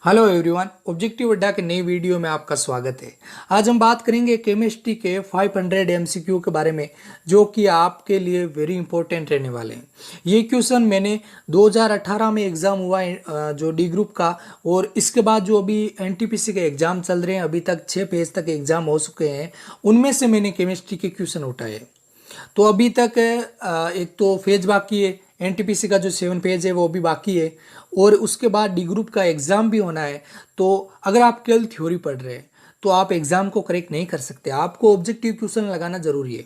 Hello everyone, objective अड्डा के नई वीडियो में आपका स्वागत है। आज हम बात करेंगे केमिस्ट्री के 500 एमसीक्यू के बारे में, जो कि आपके लिए वेरी इंपॉर्टेंट रहने वाले हैं। ये क्वेश्चन मैंने 2018 में एग्ज़ाम हुआ है, जो डी ग्रुप का, और इसके बाद जो अभी एनटीपीसी के एग्ज़ाम चल रहे हैं, अभी तक 6 फेज तक एग्ज़ाम हो चुके हैं, उनमें से मैंने केमिस्ट्री के क्वेश्चन उठाए। तो अभी तक एक तो फेज बाकी है, एनटीपीसी का जो 7 पेज है वो भी बाकी है, और उसके बाद डी ग्रुप का एग्ज़ाम भी होना है। तो अगर आप केवल थ्योरी पढ़ रहे हैं तो आप एग्ज़ाम को करेक्ट नहीं कर सकते, आपको ऑब्जेक्टिव क्वेश्चन लगाना जरूरी है।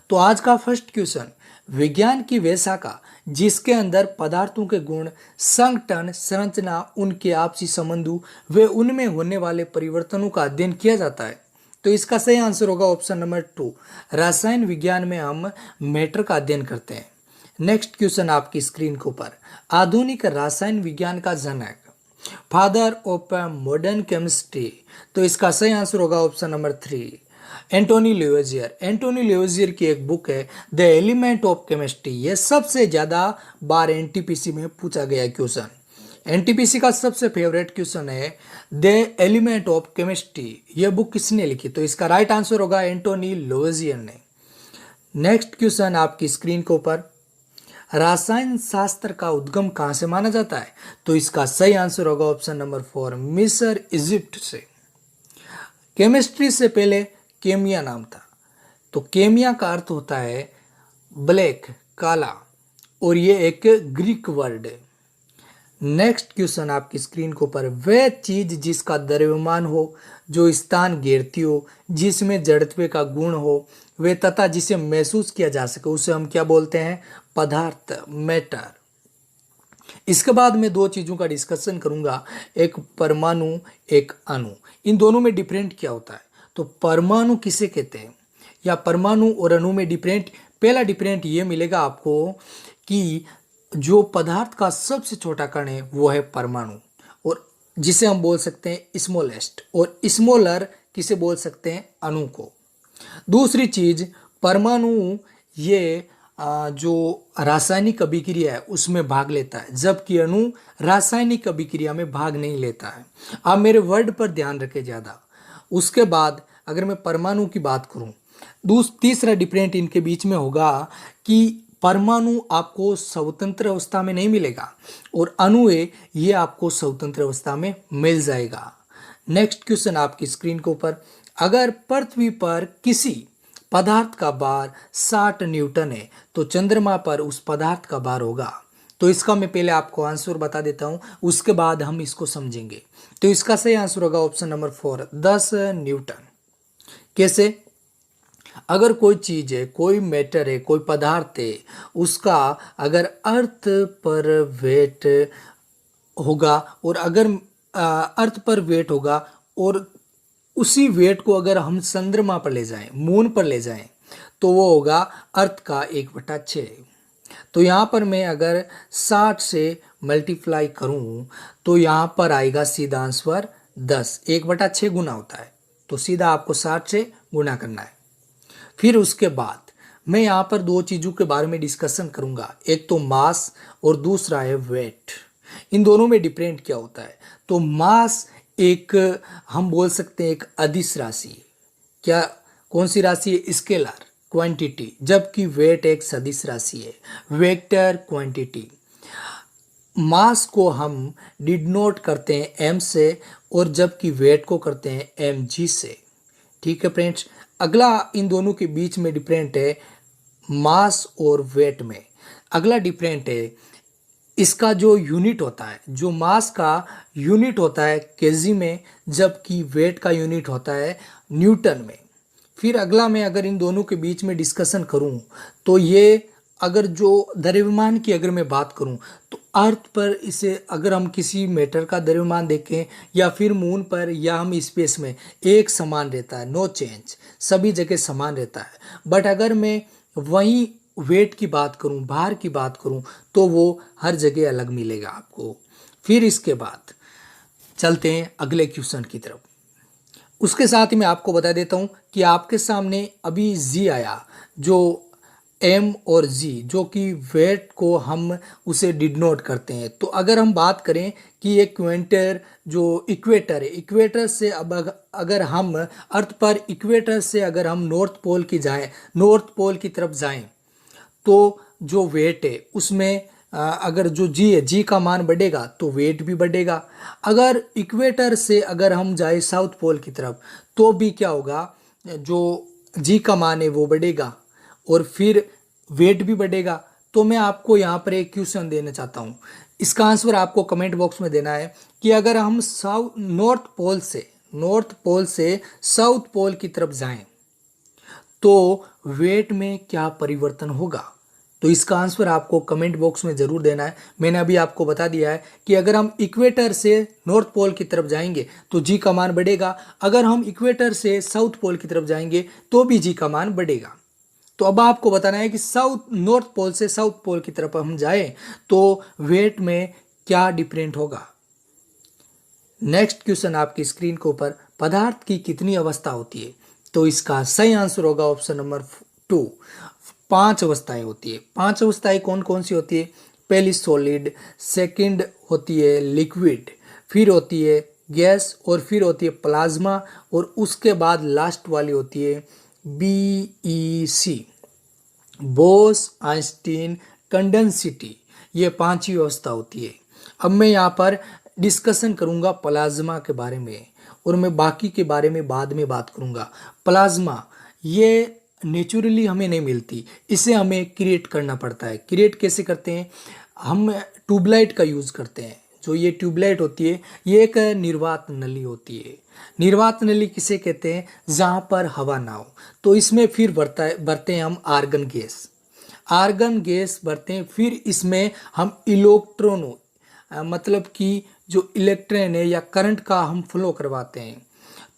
तो आज का फर्स्ट क्वेश्चन, विज्ञान की वह शाखा जिसके अंदर पदार्थों के गुण, संगठन, संरचना, उनके आपसी संबंधों व उनमें होने वाले परिवर्तनों का अध्ययन किया जाता है। तो इसका सही आंसर होगा ऑप्शन नंबर 2, रसायन विज्ञान में हम मैटर का अध्ययन करते हैं। नेक्स्ट क्वेश्चन आपकी स्क्रीन के ऊपर, आधुनिक रसायन विज्ञान का जनक, फादर ऑफ मॉडर्न केमिस्ट्री। तो इसका सही आंसर होगा ऑप्शन नंबर 3, एंटोनी लेवेजियर। एंटोनी लेवेजियर की एक बुक है द एलिमेंट ऑफ केमिस्ट्री। ये सबसे ज़्यादा बार एनटीपीसी में पूछा गया क्वेश्चन। एनटीपीसी का सबसे फेवरेट क्वेश्चन है द एलिमेंट ऑफ केमिस्ट्री। ये बुक किसने लिखी? तो इसका राइट आंसर होगा एंटोनी लेवेजियर ने। नेक्स्ट क्वेश्चन आपकी स्क्रीन के ऊपर, रासायन शास्त्र का उद्गम कहाँ से माना जाता है? तो इसका सही आंसर होगा ऑप्शन नंबर 4, मिस्र, इजिप्ट से। केमिस्ट्री से पहले केमिया नाम था। तो केमिया का अर्थ होता है ब्लैक, काला, और ये एक ग्रीक वर्ड है। नेक्स्ट क्वेश्चन आपकी स्क्रीन के ऊपर, वह चीज जिसका द्रव्यमान हो, जो स्थान घेरती हो, जिसमें जड़त्व का गुण हो, वे तथा जिसे महसूस किया जा सके, उसे हम क्या बोलते हैं? पदार्थ, मैटर। इसके बाद मैं दो चीजों का डिस्कशन करूंगा, एक परमाणु, एक अणु। इन दोनों में डिफरेंट क्या होता है? तो परमाणु किसे कहते हैं, या परमाणु और अणु में डिफरेंट, पहला डिफरेंट ये मिलेगा आपको कि जो पदार्थ का सबसे छोटा कण है वो है परमाणु, और जिसे हम बोल सकते हैं स्मॉलेस्ट, और स्मॉलर किसे बोल सकते हैं? अणु को। दूसरी चीज, परमाणु ये जो रासायनिक अभिक्रिया है उसमें भाग लेता है, जबकि अणु रासायनिक अभिक्रिया में भाग नहीं लेता है। आप मेरे वर्ड पर ध्यान रखें ज़्यादा। उसके बाद अगर मैं परमाणु की बात करूं, तीसरा डिफरेंट इनके बीच में होगा कि परमाणु आपको स्वतंत्र अवस्था में नहीं मिलेगा, और अणु है ये आपको स्वतंत्र अवस्था में मिल जाएगा। नेक्स्ट क्वेश्चन आपकी स्क्रीन के ऊपर, अगर पृथ्वी पर किसी पदार्थ का भार 60 न्यूटन है तो चंद्रमा पर उस पदार्थ का भार होगा। तो इसका मैं पहले आपको आंसर बता देता हूं, उसके बाद हम इसको समझेंगे। तो इसका सही आंसर होगा ऑप्शन नंबर 4, 10 न्यूटन। कैसे? अगर कोई चीज है, कोई मैटर है, कोई पदार्थ है, उसका अगर अर्थ पर वेट होगा, और अगर अर्थ पर वेट होगा, और उसी वेट को अगर हम चंद्रमा पर ले जाएं, मून पर ले जाएं, तो वो होगा अर्थ का 1/6। तो यहाँ पर मैं अगर 60 से मल्टीप्लाई करूँ तो यहाँ पर आएगा सीधा आंसर 10। 1/6 गुना होता है, तो सीधा आपको 60 से गुना करना है। फिर उसके बाद मैं यहाँ पर दो चीज़ों के बारे में डिस्कशन करूँगा, एक तो मास और दूसरा है वेट। इन दोनों में डिफरेंट क्या होता है? तो मास एक, हम बोल सकते हैं, एक अदिश राशि है। क्या, कौन सी राशि है? Scalar quantity. जबकि वेट एक सदिश राशि है, वेक्टर क्वांटिटी। मास को हम डिनोट करते हैं एम से, और जबकि वेट को करते हैं एम जी से। ठीक है फ्रेंड्स। अगला इन दोनों के बीच में डिफरेंट है मास और वेट में। अगला डिफरेंट है इसका जो यूनिट होता है, जो मास का यूनिट होता है केजी में, जबकि वेट का यूनिट होता है न्यूटन में। फिर अगला मैं अगर इन दोनों के बीच में डिस्कशन करूं, तो ये अगर जो द्रव्यमान की अगर मैं बात करूं, तो अर्थ पर इसे अगर हम किसी मैटर का द्रव्यमान देखें, या फिर मून पर, या हम स्पेस में, एक समान रहता है, नो चेंज, सभी जगह समान रहता है। बट अगर मैं वहीं वेट की बात करूं, भार की बात करूं, तो वो हर जगह अलग मिलेगा आपको। फिर इसके बाद चलते हैं अगले क्वेश्चन की तरफ। उसके साथ ही मैं आपको बता देता हूं कि आपके सामने अभी जी आया, जो एम और जी, जो कि वेट को हम उसे डिनोट करते हैं। तो अगर हम बात करें कि एक क्वेंटर जो इक्वेटर है, इक्वेटर से अब अगर हम अर्थ पर इक्वेटर से अगर हम नॉर्थ पोल की तरफ जाएं, तो जो वेट है उसमें अगर जो जी है, जी का मान बढ़ेगा तो वेट भी बढ़ेगा। अगर इक्वेटर से अगर हम जाए साउथ पोल की तरफ, तो भी क्या होगा, जो जी का मान है वो बढ़ेगा और फिर वेट भी बढ़ेगा। तो मैं आपको यहाँ पर एक क्वेश्चन देना चाहता हूँ, इसका आंसर आपको कमेंट बॉक्स में देना है कि अगर हम नॉर्थ पोल से साउथ पोल की तरफ जाएं तो वेट में क्या परिवर्तन होगा। तो इसका आंसर आपको कमेंट बॉक्स में जरूर देना है। मैंने अभी आपको बता दिया है कि अगर हम इक्वेटर से नॉर्थ पोल की तरफ जाएंगे तो जी का मान बढ़ेगा, अगर हम इक्वेटर से साउथ पोल की तरफ जाएंगे तो भी जी का मान बढ़ेगा। तो अब आपको बताना है कि नॉर्थ पोल से साउथ पोल की तरफ हम जाएं तो वेट में क्या डिफरेंट होगा। नेक्स्ट क्वेश्चन आपकी स्क्रीन के ऊपर, पदार्थ की कितनी अवस्था होती है। तो इसका सही आंसर होगा ऑप्शन नंबर 2, 5 अवस्थाएं होती है। 5 अवस्थाएं कौन कौन सी होती है। पहली सॉलिड, सेकंड होती है लिक्विड, फिर होती है गैस और फिर होती है प्लाज्मा और उसके बाद लास्ट वाली होती है BEC, बोस आइंस्टीन कंडेंसिटी। ये 5 ही अवस्था होती है। अब मैं यहाँ पर डिस्कशन करूँगा प्लाज्मा के बारे में और मैं बाकी के बारे में बाद में बात करूँगा। प्लाज्मा ये नेचुरली हमें नहीं मिलती, इसे हमें क्रिएट करना पड़ता है। क्रिएट कैसे करते हैं, हम ट्यूबलाइट का यूज़ करते हैं। जो ये ट्यूबलाइट होती है ये एक निर्वात नली होती है। निर्वात नली किसे कहते हैं, जहाँ पर हवा ना हो। तो इसमें फिर भरते हैं हम आर्गन गैस भरते हैं। फिर इसमें हम इलेक्ट्रॉनों मतलब कि जो इलेक्ट्रॉन है या करंट का हम फ्लो करवाते हैं।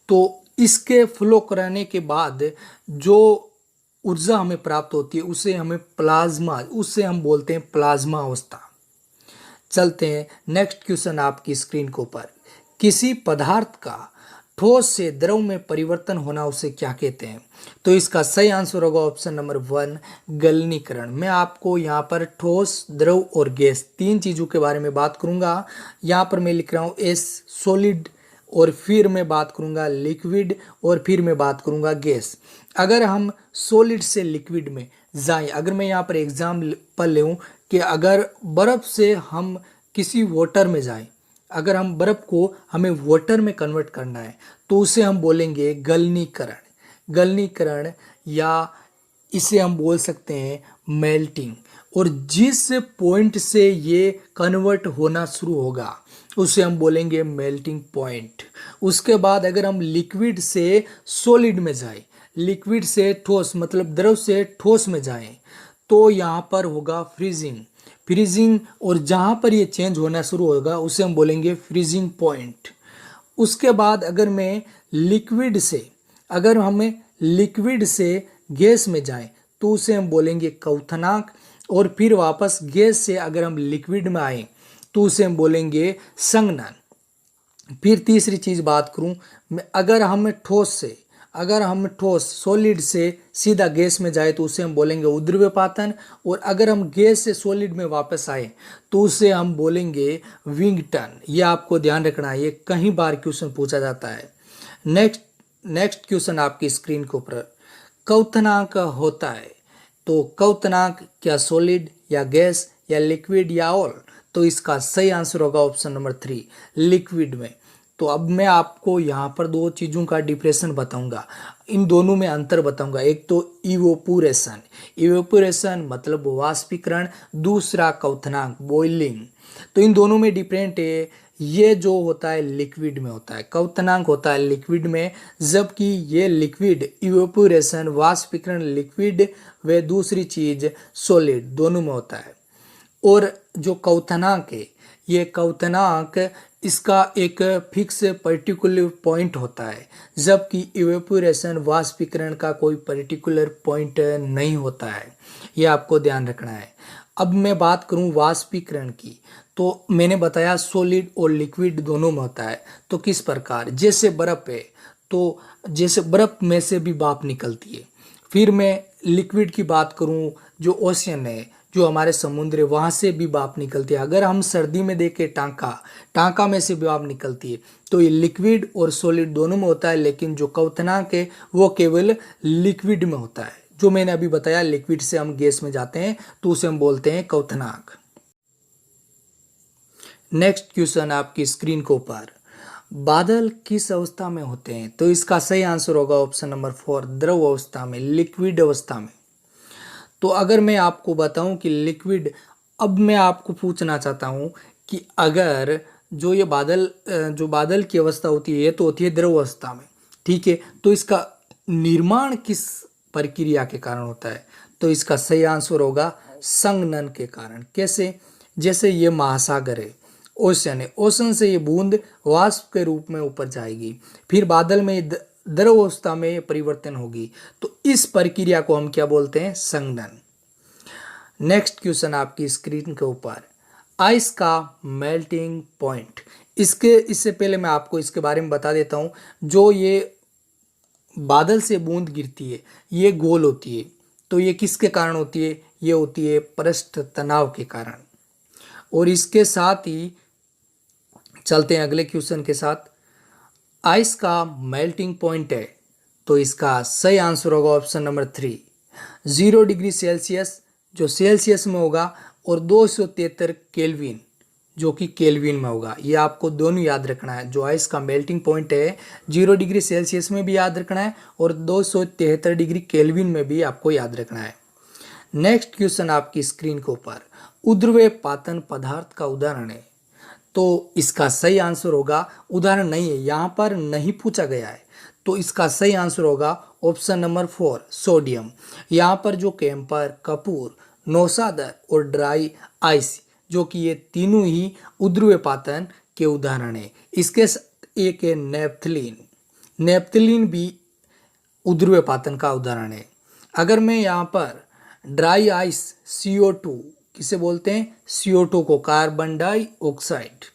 तो इसके फ्लो कराने के बाद जो ऊर्जा हमें प्राप्त होती है उसे हम बोलते हैं प्लाज्मा अवस्था। चलते हैं नेक्स्ट क्वेश्चन आपकी स्क्रीन के ऊपर, किसी पदार्थ का ठोस से द्रव में परिवर्तन होना उसे क्या कहते हैं। तो इसका सही आंसर होगा ऑप्शन नंबर 1, गलनीकरण। मैं आपको यहाँ पर ठोस, द्रव और गैस 3 चीज़ों के बारे में बात करूँगा। यहाँ पर मैं लिख रहा हूँ एस, सॉलिड, और फिर मैं बात करूँगा लिक्विड और फिर मैं बात करूँगा गैस। अगर हम सॉलिड से लिक्विड में जाएं, अगर मैं यहाँ पर एग्जाम्पल लूँ कि अगर बर्फ़ से हम किसी वाटर में जाएं, अगर हम बर्फ़ को हमें वाटर में कन्वर्ट करना है तो उसे हम बोलेंगे गलनीकरण या इसे हम बोल सकते हैं मेल्टिंग। और जिस पॉइंट से ये कन्वर्ट होना शुरू होगा उसे हम बोलेंगे मेल्टिंग पॉइंट। उसके बाद अगर हम लिक्विड से सॉलिड में जाएं, लिक्विड से ठोस मतलब द्रव से ठोस में जाएं, तो यहाँ पर होगा फ्रीजिंग और जहाँ पर ये चेंज होना शुरू होगा उसे हम बोलेंगे फ्रीजिंग पॉइंट। उसके बाद अगर हमें लिक्विड से गैस में जाएं तो उसे हम बोलेंगे क्वथनांक। और फिर वापस गैस से अगर हम लिक्विड में आए तो उसे हम बोलेंगे संघनन। फिर तीसरी चीज़ बात करूं, अगर हम ठोस सॉलिड से सीधा गैस में जाए तो उसे हम बोलेंगे ऊर्ध्वपातन। और अगर हम गैस से सॉलिड में वापस आए तो उसे हम बोलेंगे विंगटन। ये आपको ध्यान रखना है, ये कई बार क्वेश्चन पूछा जाता है। नेक्स्ट क्वेश्चन आपकी स्क्रीन के ऊपर, क्वथनांक होता है तो क्वथनांक क्या सॉलिड या गैस या लिक्विड या ऑल। तो इसका सही आंसर होगा ऑप्शन नंबर 3, लिक्विड में। तो अब मैं आपको यहाँ पर 2 चीज़ों का डिफरेंस बताऊंगा, इन दोनों में अंतर बताऊंगा। एक तो इवेपोरेशन मतलब वाष्पीकरण, दूसरा क्वथनांक बॉइलिंग। तो इन दोनों में डिफरेंट है। ये जो होता है लिक्विड में होता है, क्वथनांक होता है लिक्विड में, जबकि ये लिक्विड इवेपोरेशन वाष्पीकरण लिक्विड व दूसरी चीज़ सॉलिड दोनों में होता है। और जो क्वथनांक है, ये क्वथनांक इसका एक फिक्स पर्टिकुलर पॉइंट होता है, जबकि इवेपोरेशन वाष्पीकरण का कोई पर्टिकुलर पॉइंट नहीं होता है। ये आपको ध्यान रखना है। अब मैं बात करूं वाष्पीकरण की, तो मैंने बताया सॉलिड और लिक्विड दोनों में होता है। तो किस प्रकार, जैसे बर्फ़ है तो जैसे बर्फ़ में से भी भाप निकलती है, फिर मैं लिक्विड की बात करूं, जो ओशियन है, जो हमारे समुद्र है, वहाँ से भी भाप निकलती है। अगर हम सर्दी में देखें टांका में से भी भाप निकलती है। तो ये लिक्विड और सॉलिड दोनों में होता है, लेकिन जो क्वथनांक है वो केवल लिक्विड में होता है। जो मैंने अभी बताया, लिक्विड से हम गैस में जाते हैं तो उसे हम बोलते हैं क्वथनांक। नेक्स्ट क्वेश्चन आपकी स्क्रीन के ऊपर, बादल किस अवस्था में होते हैं? तो इसका सही आंसर होगा ऑप्शन नंबर 4, द्रव अवस्था में, लिक्विड अवस्था में। तो अगर मैं आपको बताऊं कि लिक्विड, अब मैं आपको पूछना चाहता हूं कि अगर जो ये बादल की अवस्था होती है तो होती है द्रव अवस्था में, ठीक है। तो इसका निर्माण किस प्रक्रिया के कारण होता है? तो इसका सही आंसर होगा संघनन के कारण। कैसे? जैसे ये महासागर है, ओशन है, ओशन से ये बूंद वाष्प के रूप में ऊपर जाएगी, फिर बादल में द्रव अवस्था में परिवर्तन होगी। तो इस प्रक्रिया को हम क्या बोलते हैं? संघनन। नेक्स्ट क्वेश्चन आपकी स्क्रीन के ऊपर, आइस का मेल्टिंग पॉइंट। इससे पहले मैं आपको इसके बारे में बता देता हूँ। जो ये बादल से बूंद गिरती है, ये गोल होती है, तो ये किसके कारण होती है? ये होती है पृष्ठ तनाव के कारण। और इसके साथ ही चलते हैं अगले क्वेश्चन के साथ। आइस का मेल्टिंग पॉइंट है, तो इसका सही आंसर होगा ऑप्शन नंबर 3, 0 डिग्री सेल्सियस, जो सेल्सियस में होगा, और 273 केल्विन, जो कि केल्विन में होगा। ये आपको दोनों याद रखना है। जो आइस का मेल्टिंग पॉइंट है 0 डिग्री सेल्सियस में भी याद रखना है, और 273 डिग्री केल्विन में भी आपको याद रखना है। नेक्स्ट क्वेश्चन आपकी स्क्रीन के ऊपर, ऊर्ध्व पातन पदार्थ का उदाहरण है। तो इसका सही आंसर होगा, उदाहरण नहीं है, यहाँ पर नहीं पूछा गया है, तो इसका सही आंसर होगा ऑप्शन नंबर 4, सोडियम। यहाँ पर जो कैंपर, कपूर, नौसादर और ड्राई आइस, जो कि ये तीनों ही ऊर्ध्व पातन के उदाहरण है। इसके एक है नेपथलीन, नेपथलीन भी ऊर्ध्व पातन का उदाहरण है। अगर मैं यहाँ पर ड्राई आइस CO2, किसे बोलते हैं? CO2 को, कार्बन डाइऑक्साइड।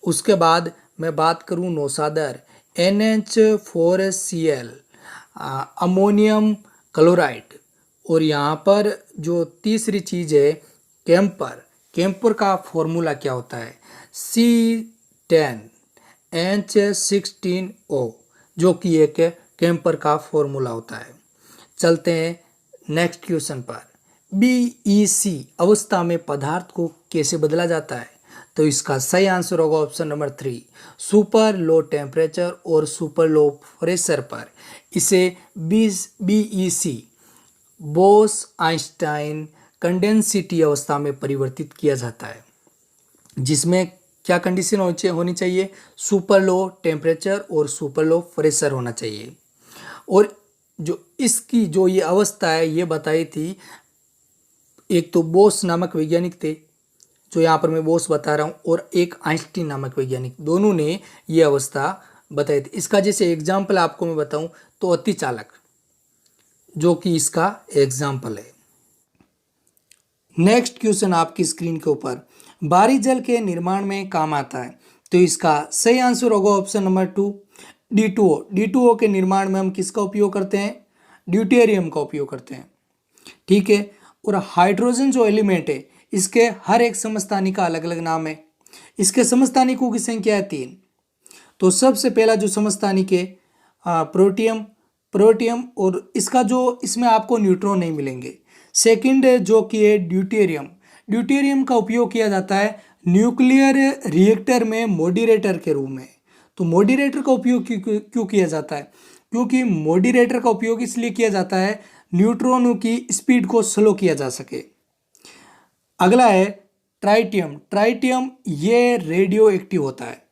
उसके बाद मैं बात करूँ नौसादर, NH4Cl, अमोनियम क्लोराइड। और यहाँ पर जो तीसरी चीज़ है कैंपर, कैंपर का फॉर्मूला क्या होता है? C10H16O, जो कि एक कैंपर का फॉर्मूला होता है। चलते हैं नेक्स्ट क्वेश्चन पर, BEC अवस्था में पदार्थ को कैसे बदला जाता है? तो इसका सही आंसर होगा option number 3, super low temperature और सुपर लो प्रेशर पर इसे BEC, बोस आइंस्टाइन कंडेंसिटी अवस्था में परिवर्तित किया जाता है, जिसमें क्या कंडीशन होनी चाहिए? सुपर लो टेम्परेचर और सुपर लो प्रेशर होना चाहिए। और जो इसकी जो ये अवस्था है ये बताई थी, एक तो बोस नामक वैज्ञानिक थे, जो यहाँ पर मैं बोस बता रहा हूँ, और एक आइंस्टीन नामक वैज्ञानिक, दोनों ने ये अवस्था बताई थी। इसका जैसे एग्जाम्पल आपको मैं बताऊँ तो अति चालक, जो कि इसका एग्जाम्पल है। नेक्स्ट क्वेश्चन आपकी स्क्रीन के ऊपर, बाहरी जल के निर्माण में काम आता है। तो इसका सही आंसर होगा ऑप्शन नंबर 2, D2O। D2O के निर्माण में हम किसका उपयोग करते हैं? ड्यूटेरियम का उपयोग करते हैं, ठीक है। और हाइड्रोजन जो एलिमेंट है, इसके हर एक समस्थानिक का अलग अलग नाम है। इसके समस्थानिकों की संख्या है 3। तो सबसे पहला जो समस्थानिक है प्रोटियम, और इसका जो इसमें आपको न्यूट्रॉन नहीं मिलेंगे। सेकंड जो कि है ड्यूटेरियम का उपयोग किया जाता है न्यूक्लियर रिएक्टर में मॉडरेटर के रूप में। तो मॉडरेटर का उपयोग क्यों किया जाता है? क्योंकि मॉडरेटर का उपयोग इसलिए किया जाता है न्यूट्रॉनों की स्पीड को स्लो किया जा सके। अगला है ट्राइटियम, ये रेडियो एक्टिव होता है।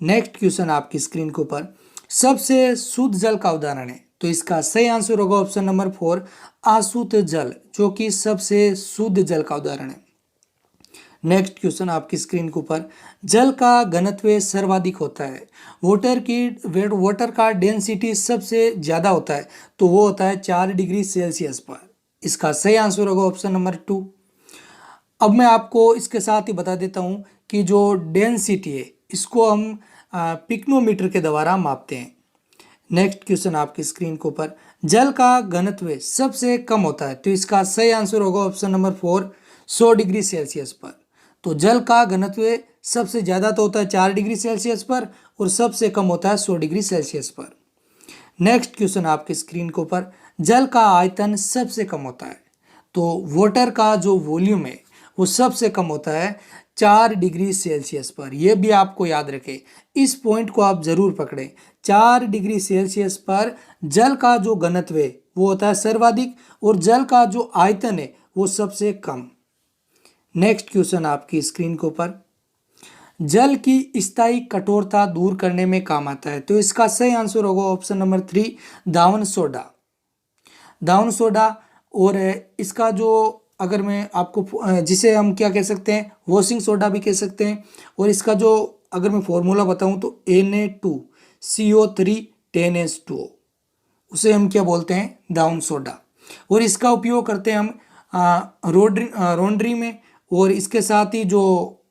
नेक्स्ट क्वेश्चन आपकी स्क्रीन के ऊपर, सबसे शुद्ध जल का उदाहरण है। तो इसका सही आंसर होगा ऑप्शन नंबर 4, अशुद्ध जल, जो कि सबसे शुद्ध जल का उदाहरण है। नेक्स्ट क्वेश्चन आपकी स्क्रीन के ऊपर, जल का घनत्व सर्वाधिक होता है, वाटर का डेंसिटी सबसे ज़्यादा होता है, तो वो होता है 4 डिग्री सेल्सियस पर। इसका सही आंसर होगा ऑप्शन नंबर 2। अब मैं आपको इसके साथ ही बता देता हूँ कि जो डेंसिटी है इसको हम पिक्नोमीटर के द्वारा मापते हैं। नेक्स्ट क्वेश्चन आपकी स्क्रीन के ऊपर, जल का घनत्व सबसे कम होता है, तो इसका सही आंसर होगा ऑप्शन नंबर 4, 100 डिग्री सेल्सियस पर। तो जल का घनत्व सबसे ज़्यादा तो होता है 4 डिग्री सेल्सियस पर और सबसे कम होता है 100 डिग्री सेल्सियस पर। नेक्स्ट क्वेश्चन आपकी स्क्रीन के ऊपर, जल का आयतन सबसे कम होता है, तो वाटर का जो वॉल्यूम है वो सबसे कम होता है 4 डिग्री सेल्सियस पर। यह भी आपको याद रखें, इस पॉइंट को आप जरूर पकड़ें। 4 डिग्री सेल्सियस पर जल का जो घनत्व है वो होता है सर्वाधिक और जल का जो आयतन है वो सबसे कम। नेक्स्ट क्वेश्चन आपकी स्क्रीन के ऊपर, जल की स्थायी कठोरता दूर करने में काम आता है, तो इसका सही आंसर होगा ऑप्शन नंबर 3, दावन सोडा। दावन सोडा, और इसका जो अगर मैं आपको जिसे हम क्या कह सकते हैं, वॉशिंग सोडा भी कह सकते हैं, और इसका जो अगर मैं फॉर्मूला बताऊं तो Na2CO3 10H2O, उसे हम क्या बोलते हैं, दावन सोडा। और इसका उपयोग करते हैं हम लॉन्ड्री में, और इसके साथ ही जो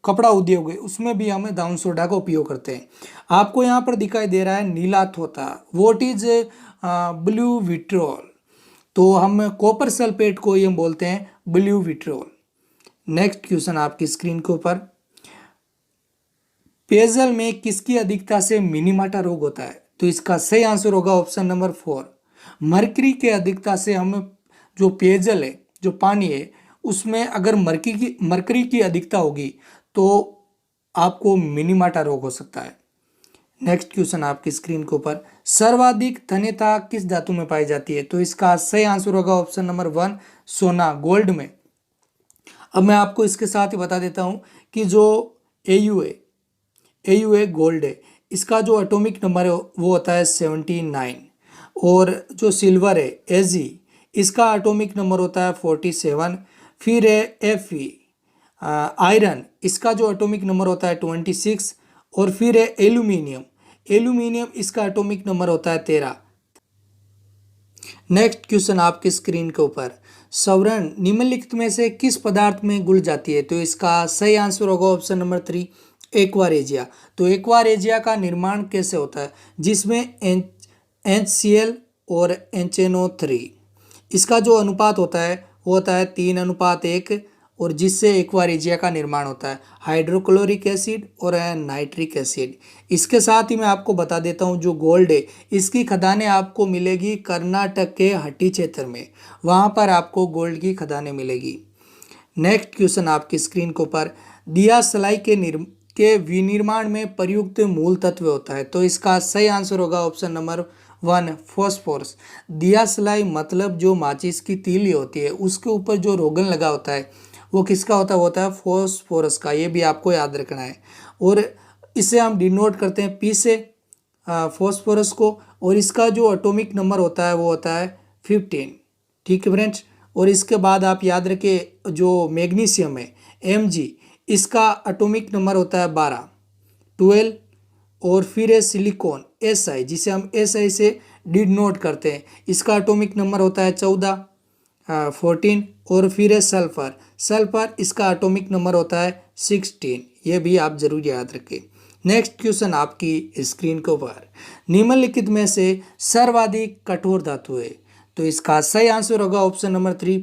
कपड़ा उद्योग है उसमें भी हम दावन सोडा का उपयोग करते हैं। आपको यहाँ पर दिखाई दे रहा है नीला थोथा, व्हाट इज ब्लू विट्रोल, तो हम कॉपर सल्फेट को ही हम बोलते हैं ब्लू विट्रोल। नेक्स्ट क्वेश्चन आपकी स्क्रीन के ऊपर, पेयजल में किसकी अधिकता से मिनीमाटा रोग होता है, तो इसका सही आंसर होगा ऑप्शन नंबर 4, मरकरी के अधिकता से हम जो पेयजल है, जो पानी है, उसमें अगर मरकरी की अधिकता होगी तो आपको मिनीमाटा रोग हो सकता है। नेक्स्ट क्वेश्चन आपकी स्क्रीन के ऊपर, सर्वाधिक तन्यता किस धातु में पाई जाती है, तो इसका सही आंसर होगा ऑप्शन नंबर 1, सोना, गोल्ड में। अब मैं आपको इसके साथ ही बता देता हूं कि जो एयू है गोल्ड है, इसका जो एटॉमिक नंबर है वो होता है 79, और जो सिल्वर है Ag, इसका एटॉमिक नंबर होता है 47। फिर है Fe आयरन, इसका जो एटॉमिक नंबर होता है 26, और फिर है एल्यूमिनियम इसका एटॉमिक नंबर होता है 13। नेक्स्ट क्वेश्चन आपकी स्क्रीन के ऊपर, सवर्ण निम्नलिखित में से किस पदार्थ में घुल जाती है, तो इसका सही आंसर होगा ऑप्शन नंबर 3, एक्वारेजिया। तो एक्वारेजिया का निर्माण कैसे होता है, जिसमें HCl और HNO3, इसका जो अनुपात होता है वो होता है 3:1, और जिससे एक्वारेजिया का निर्माण होता है, हाइड्रोक्लोरिक एसिड और नाइट्रिक एसिड। इसके साथ ही मैं आपको बता देता हूँ, जो गोल्ड है इसकी खदानें आपको मिलेगी कर्नाटक के हट्टी क्षेत्र में, वहाँ पर आपको गोल्ड की खदानें मिलेगी। नेक्स्ट क्वेश्चन आपकी स्क्रीन के ऊपर, दिया सलाई के विनिर्माण में प्रयुक्त मूल तत्व होता है, तो इसका सही आंसर होगा ऑप्शन नंबर 1, फॉस्फोरस। दिया सलाई मतलब जो माचिस की तीली होती है उसके ऊपर जो रोगन लगा होता है वो किसका होता है फॉस्फोरस का, ये भी आपको याद रखना है। और इसे हम डिनोट करते हैं P से, फॉस्फोरस को, और इसका जो एटॉमिक नंबर होता है वो होता है 15। ठीक है फ्रेंड्स, और इसके बाद आप याद रखें जो मैग्नीशियम है Mg, इसका एटॉमिक नंबर होता है 12। और फिर है सिलिकॉन Si, जिसे हम Si से डिनोट करते हैं, इसका एटॉमिक नंबर होता है 14। और फिर है सल्फर, इसका एटॉमिक नंबर होता है 16। ये भी आप जरूर याद रखें। नेक्स्ट क्वेश्चन आपकी स्क्रीन के ऊपर, निम्नलिखित में से सर्वाधिक कठोर धातु है, तो इसका सही आंसर होगा ऑप्शन नंबर 3,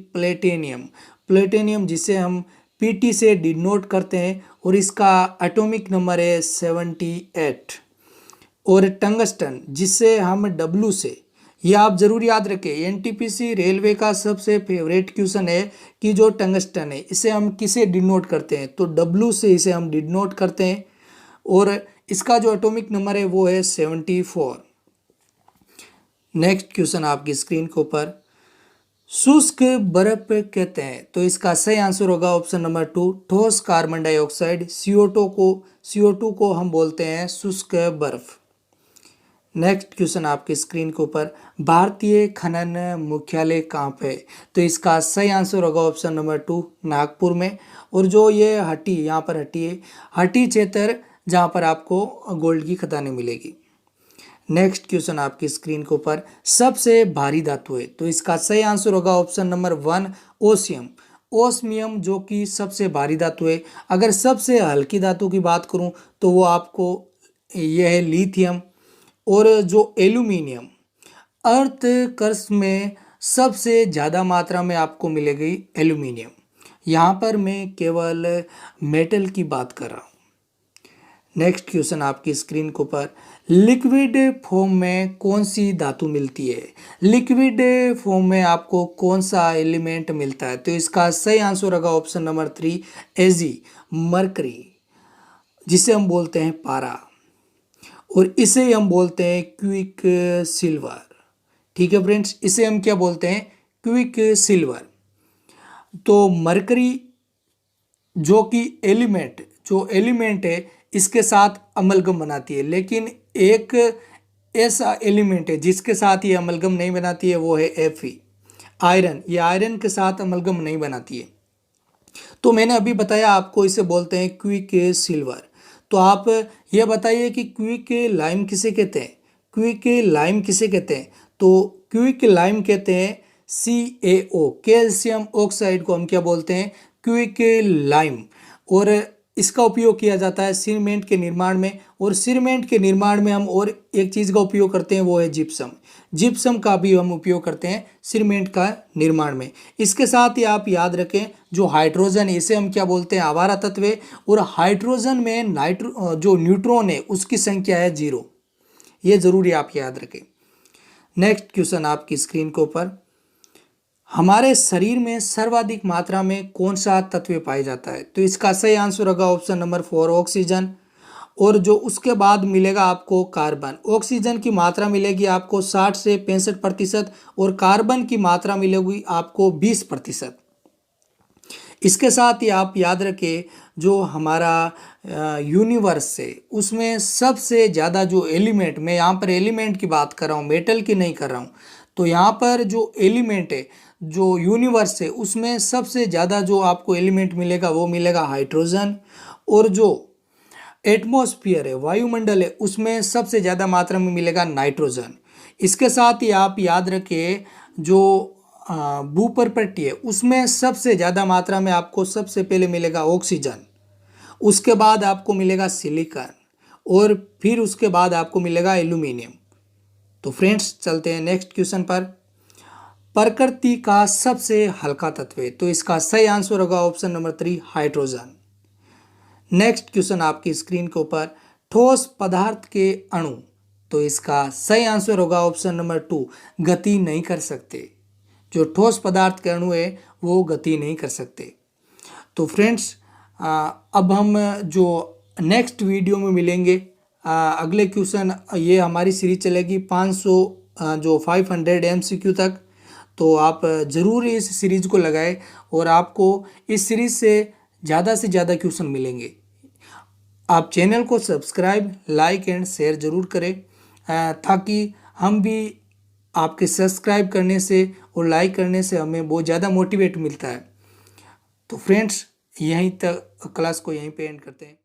प्लेटिनियम, जिसे हम Pt से डिनोट करते हैं, और इसका एटॉमिक नंबर है 78। और टंगस्टन, जिसे हम W से, ये आप जरूर याद रखें, NTPC रेलवे का सबसे फेवरेट क्वेश्चन है कि जो टंगस्टन है इसे हम किसे डिनोट करते हैं, तो W से इसे हम डिनोट करते हैं, और इसका जो एटॉमिक नंबर है वो है 74। नेक्स्ट क्वेश्चन आपकी स्क्रीन के ऊपर, शुष्क बर्फ कहते हैं, तो इसका सही आंसर होगा ऑप्शन नंबर 2, ठोस कार्बन डाइऑक्साइड, CO2 को हम बोलते हैं शुष्क बर्फ। नेक्स्ट क्वेश्चन आपकी स्क्रीन के ऊपर, भारतीय खनन मुख्यालय कहाँ पे है, तो इसका सही आंसर होगा ऑप्शन नंबर 2, नागपुर में। और जो ये हट्टी, यहाँ पर हट्टी है, हट्टी क्षेत्र जहाँ पर आपको गोल्ड की खदानें मिलेगी। नेक्स्ट क्वेश्चन आपकी स्क्रीन के ऊपर, सबसे भारी धातु है, तो इसका सही आंसर होगा ऑप्शन नंबर 1, ओस्मियम, जो कि सबसे भारी धातु है। अगर सबसे हल्की धातु की बात करूं तो वो आपको यह है लिथियम। और जो एल्यूमिनियम, अर्थ क्रस्ट में सबसे ज़्यादा मात्रा में आपको मिलेगी एल्यूमिनियम। यहाँ पर मैं केवल मेटल की बात कर रहा हूँ। नेक्स्ट क्वेश्चन आपकी स्क्रीन के ऊपर, लिक्विड फॉर्म में कौन सी धातु मिलती है? लिक्विड फॉर्म में आपको कौन सा एलिमेंट मिलता है? तो इसका सही आंसर होगा ऑप्शन नंबर 3 एजी, मरकरी, जिसे हम बोलते हैं पारा, और इसे हम बोलते हैं क्विक सिल्वर। ठीक है फ्रेंड्स, इसे हम क्या बोलते हैं? Quick silver. तो मरकरी जो कि एलिमेंट है इसके साथ अमलगम बनाती है, लेकिन एक ऐसा एलिमेंट है जिसके साथ ये अमलगम नहीं बनाती है, वो है Fe, आयरन। ये आयरन के साथ अमलगम नहीं बनाती है। तो मैंने अभी बताया आपको, इसे बोलते हैं क्विक सिल्वर। तो आप ये बताइए कि क्विक लाइम किसे कहते हैं? क्विक लाइम किसे कहते हैं? तो क्विक लाइम कहते हैं CaO, कैल्शियम ऑक्साइड को हम क्या बोलते हैं? Quick lime. और इसका उपयोग किया जाता है सीमेंट के निर्माण में, और सीमेंट के निर्माण में हम और एक चीज़ का उपयोग करते हैं, वो है जिप्सम। जिप्सम का भी हम उपयोग करते हैं सीमेंट का निर्माण में। इसके साथ ही आप याद रखें, जो हाइड्रोजन, इसे हम क्या बोलते हैं? आवारा तत्व है। और हाइड्रोजन में जो न्यूट्रॉन है उसकी संख्या है 0। ये जरूरी आप याद रखें। नेक्स्ट क्वेश्चन आपकी स्क्रीन के ऊपर, हमारे शरीर में सर्वाधिक मात्रा में कौन सा तत्व पाया जाता है? तो इसका सही आंसर होगा ऑप्शन नंबर 4 ऑक्सीजन। और जो उसके बाद मिलेगा आपको कार्बन। ऑक्सीजन की मात्रा मिलेगी आपको 60 से 65%, और कार्बन की मात्रा मिलेगी आपको 20%। इसके साथ ही आप याद रखें, जो हमारा यूनिवर्स है उसमें सबसे ज़्यादा जो एलिमेंट, मैं यहाँ पर एलिमेंट की बात कर रहा हूँ, मेटल की नहीं कर रहा हूँ। तो यहाँ पर जो एलिमेंट है, जो यूनिवर्स है, उसमें सबसे ज़्यादा जो आपको एलिमेंट मिलेगा वो मिलेगा हाइड्रोजन। और जो एटमॉस्फेयर है, वायुमंडल है, उसमें सबसे ज़्यादा मात्रा में मिलेगा नाइट्रोजन। इसके साथ ही आप याद रखिए, जो भूपर्पट्टी है उसमें सबसे ज़्यादा मात्रा में आपको सबसे पहले मिलेगा ऑक्सीजन, उसके बाद आपको मिलेगा सिलिकॉन, और फिर उसके बाद आपको मिलेगा एल्यूमिनियम। तो फ्रेंड्स चलते हैं नेक्स्ट क्वेश्चन पर, प्रकृति का सबसे हल्का तत्व है? तो इसका सही आंसर होगा option number 3 hydrogen. Next question आपकी स्क्रीन के ऊपर, ठोस पदार्थ के अणु? तो इसका सही आंसर होगा ऑप्शन नंबर 2 गति नहीं कर सकते। जो ठोस पदार्थ के अणु है वो गति नहीं कर सकते। तो फ्रेंड्स अब हम जो नेक्स्ट वीडियो में मिलेंगे, अगले क्वेश्चन, ये हमारी सीरीज चलेगी 500 जो 500 MCQ तक। तो आप ज़रूर इस सीरीज़ को लगाएं, और आपको इस सीरीज़ से ज़्यादा क्वेश्चन मिलेंगे। आप चैनल को सब्सक्राइब, लाइक एंड शेयर ज़रूर करें, ताकि हम भी आपके सब्सक्राइब करने से और लाइक करने से हमें बहुत ज़्यादा मोटिवेट मिलता है। तो फ्रेंड्स यहीं तक क्लास को यहीं पे एंड करते हैं।